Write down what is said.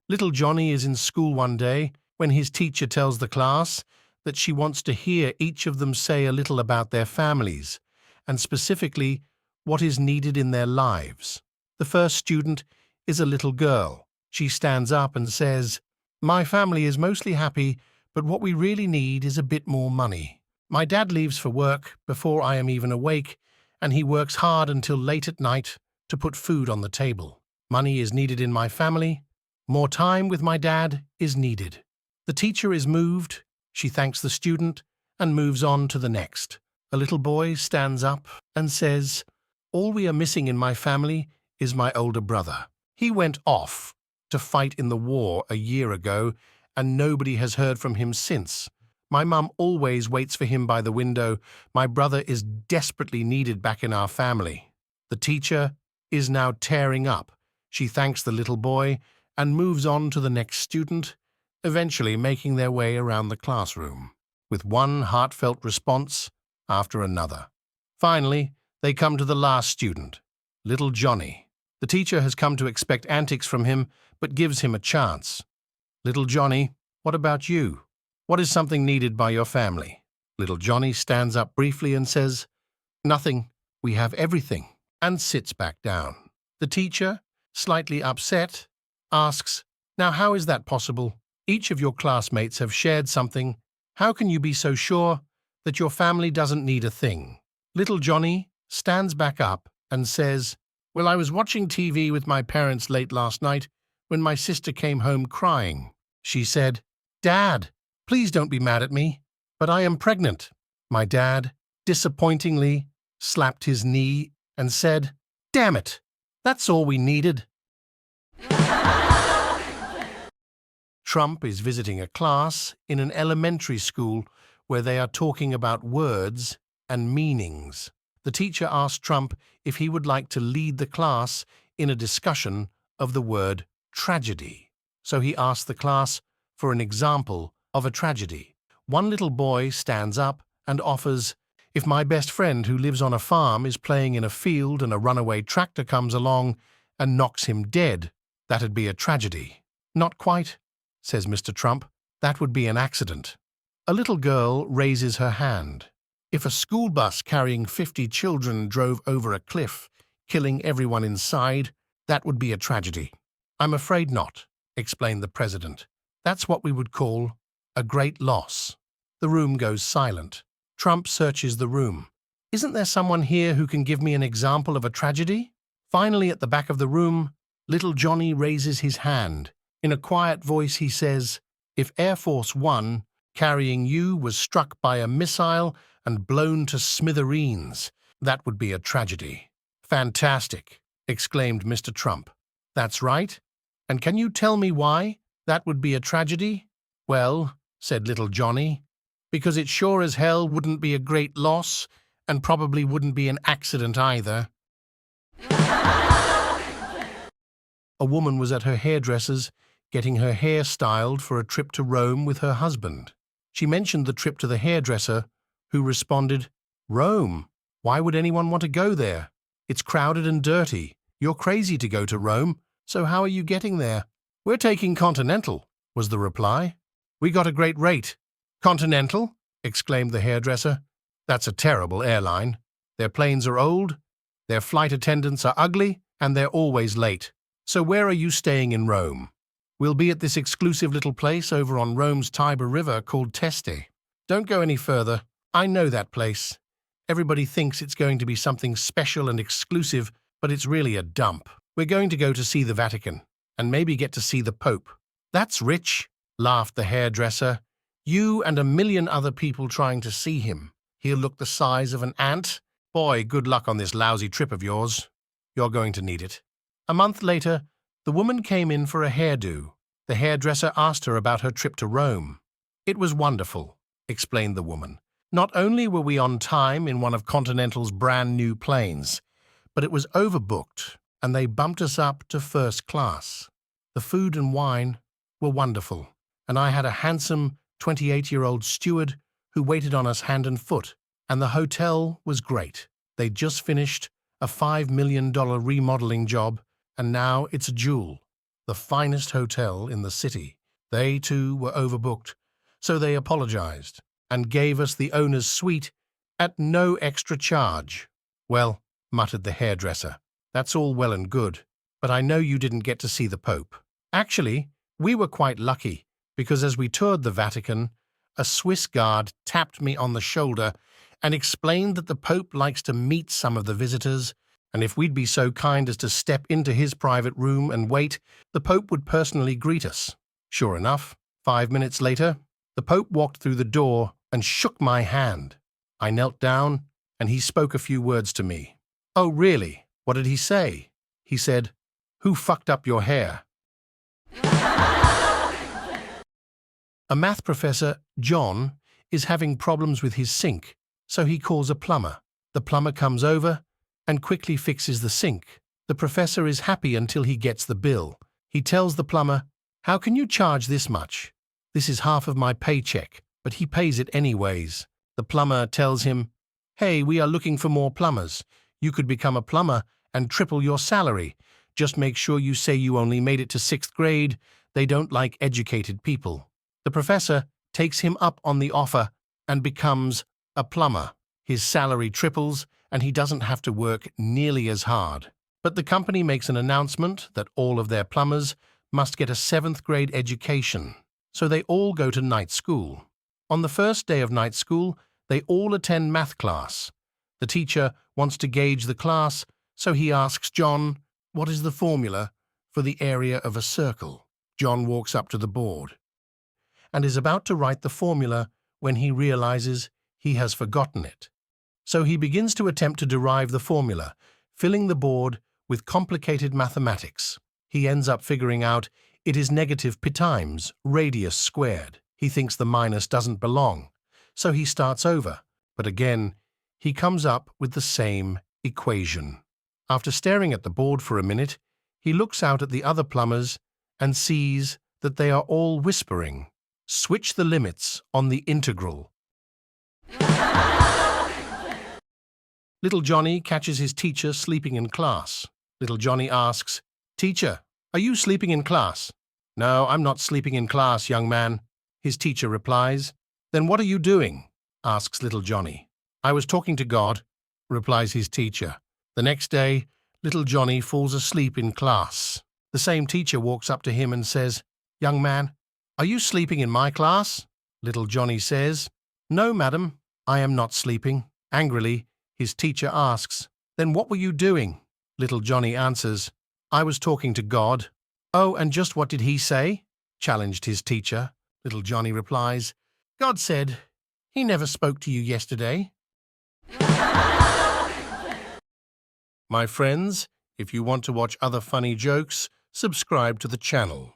Little Johnny is in school one day when his teacher tells the class that she wants to hear each of them say a little about their families, and specifically what is needed in their lives. The first student is a little girl. She stands up and says, "My family is mostly happy, but what we really need is a bit more money. My dad leaves for work before I am even awake, and he works hard until late at night to put food on the table. Money is needed in my family. More time with my dad is needed." The teacher is moved. She thanks the student and moves on to the next. A little boy stands up and says, "All we are missing in my family is my older brother. He went off to fight in the war a year ago, and nobody has heard from him since. My mum always waits for him by the window. My brother is desperately needed back in our family." The teacher is now tearing up. She thanks the little boy and moves on to the next student, eventually making their way around the classroom, with one heartfelt response after another. Finally, they come to the last student, little Johnny. The teacher has come to expect antics from him, but gives him a chance. "Little Johnny, what about you? What is something needed by your family?" Little Johnny stands up briefly and says, "Nothing, we have everything," and sits back down. The teacher, slightly upset, asks, "Now how is that possible? Each of your classmates have shared something. How can you be so sure that your family doesn't need a thing?" Little Johnny stands back up and says, "Well, I was watching TV with my parents late last night when my sister came home crying. She said, 'Dad, please don't be mad at me, but I am pregnant.' My dad, disappointingly, slapped his knee and said, 'Damn it, that's all we needed.'" Trump is visiting a class in an elementary school where they are talking about words and meanings. The teacher asked Trump if he would like to lead the class in a discussion of the word tragedy. So he asked the class for an example of a tragedy. One little boy stands up and offers, "If my best friend who lives on a farm is playing in a field and a runaway tractor comes along and knocks him dead, that'd be a tragedy." "Not quite," says Mr. Trump. "That would be an accident." A little girl raises her hand. "If a school bus carrying 50 children drove over a cliff, killing everyone inside, that would be a tragedy." "I'm afraid not," explained the president. "That's what we would call a great loss." The room goes silent. Trump searches the room. "Isn't there someone here who can give me an example of a tragedy?" Finally, at the back of the room, little Johnny raises his hand. In a quiet voice, he says, "If Air Force One, carrying you, was struck by a missile and blown to smithereens, that would be a tragedy." "Fantastic," exclaimed Mr. Trump. "That's right. And can you tell me why that would be a tragedy?" "Well," said little Johnny, "because it sure as hell wouldn't be a great loss and probably wouldn't be an accident either." A woman was at her hairdresser's getting her hair styled for a trip to Rome with her husband. She mentioned the trip to the hairdresser, who responded, "Rome? Why would anyone want to go there? It's crowded and dirty. You're crazy to go to Rome, so how are you getting there?" "We're taking Continental," was the reply. "We got a great rate." "Continental?" exclaimed the hairdresser. "That's a terrible airline. Their planes are old, their flight attendants are ugly, and they're always late. So where are you staying in Rome?" "We'll be at this exclusive little place over on Rome's Tiber River called Teste." "Don't go any further. I know that place. Everybody thinks it's going to be something special and exclusive, but it's really a dump. We're going to go to see the Vatican, and maybe get to see the Pope." "That's rich," laughed the hairdresser. "You and a million other people trying to see him. He'll look the size of an ant. Boy, good luck on this lousy trip of yours. You're going to need it." A month later, the woman came in for a hairdo. The hairdresser asked her about her trip to Rome. "It was wonderful," explained the woman. "Not only were we on time in one of Continental's brand new planes, but it was overbooked, and they bumped us up to first class. The food and wine were wonderful, and I had a handsome 28-year-old steward who waited on us hand and foot, and the hotel was great. They'd just finished a $5 million remodeling job, and now it's a Jewel, the finest hotel in the city. They, too, were overbooked, so they apologized and gave us the owner's suite at no extra charge. Well, muttered the hairdresser, that's all well and good, but I know you didn't get to see the Pope. Actually, we were quite lucky, because as we toured the Vatican, a Swiss guard tapped me on the shoulder and explained that the Pope likes to meet some of the visitors, and if we'd be so kind as to step into his private room and wait, the Pope would personally greet us. Sure enough, 5 minutes later, the Pope walked through the door and shook my hand. I knelt down, and he spoke a few words to me. Oh, really? What did he say? He said, "Who fucked up your hair?" A math professor, John, is having problems with his sink, so he calls a plumber. The plumber comes over and quickly fixes the sink. The professor is happy until he gets the bill. He tells the plumber, "How can you charge this much? This is half of my paycheck," but he pays it anyways. The plumber tells him, "Hey, we are looking for more plumbers. You could become a plumber and triple your salary. Just make sure you say you only made it to 6th grade. They don't like educated people." The professor takes him up on the offer and becomes a plumber. His salary triples, and he doesn't have to work nearly as hard. But the company makes an announcement that all of their plumbers must get a 7th grade education, so they all go to night school. On the first day of night school, they all attend math class. The teacher wants to gauge the class, so he asks John, "What is the formula for the area of a circle?" John walks up to the board and is about to write the formula when he realizes he has forgotten it. So he begins to attempt to derive the formula, filling the board with complicated mathematics. He ends up figuring out it is negative pi times radius squared. He thinks the minus doesn't belong, so he starts over, but again, he comes up with the same equation. After staring at the board for a minute, he looks out at the other plumbers and sees that they are all whispering, "Switch the limits on the integral." Little Johnny catches his teacher sleeping in class. Little Johnny asks, "Teacher, are you sleeping in class?" "No, I'm not sleeping in class, young man," his teacher replies. "Then what are you doing?" asks little Johnny. "I was talking to God," replies his teacher. The next day, little Johnny falls asleep in class. The same teacher walks up to him and says, "Young man, are you sleeping in my class?" Little Johnny says, "No, madam, I am not sleeping." Angrily, his teacher asks, "Then what were you doing?" Little Johnny answers, "I was talking to God." "Oh, and just what did he say?" challenged his teacher. Little Johnny replies, "God said he never spoke to you yesterday." My friends, if you want to watch other funny jokes, subscribe to the channel.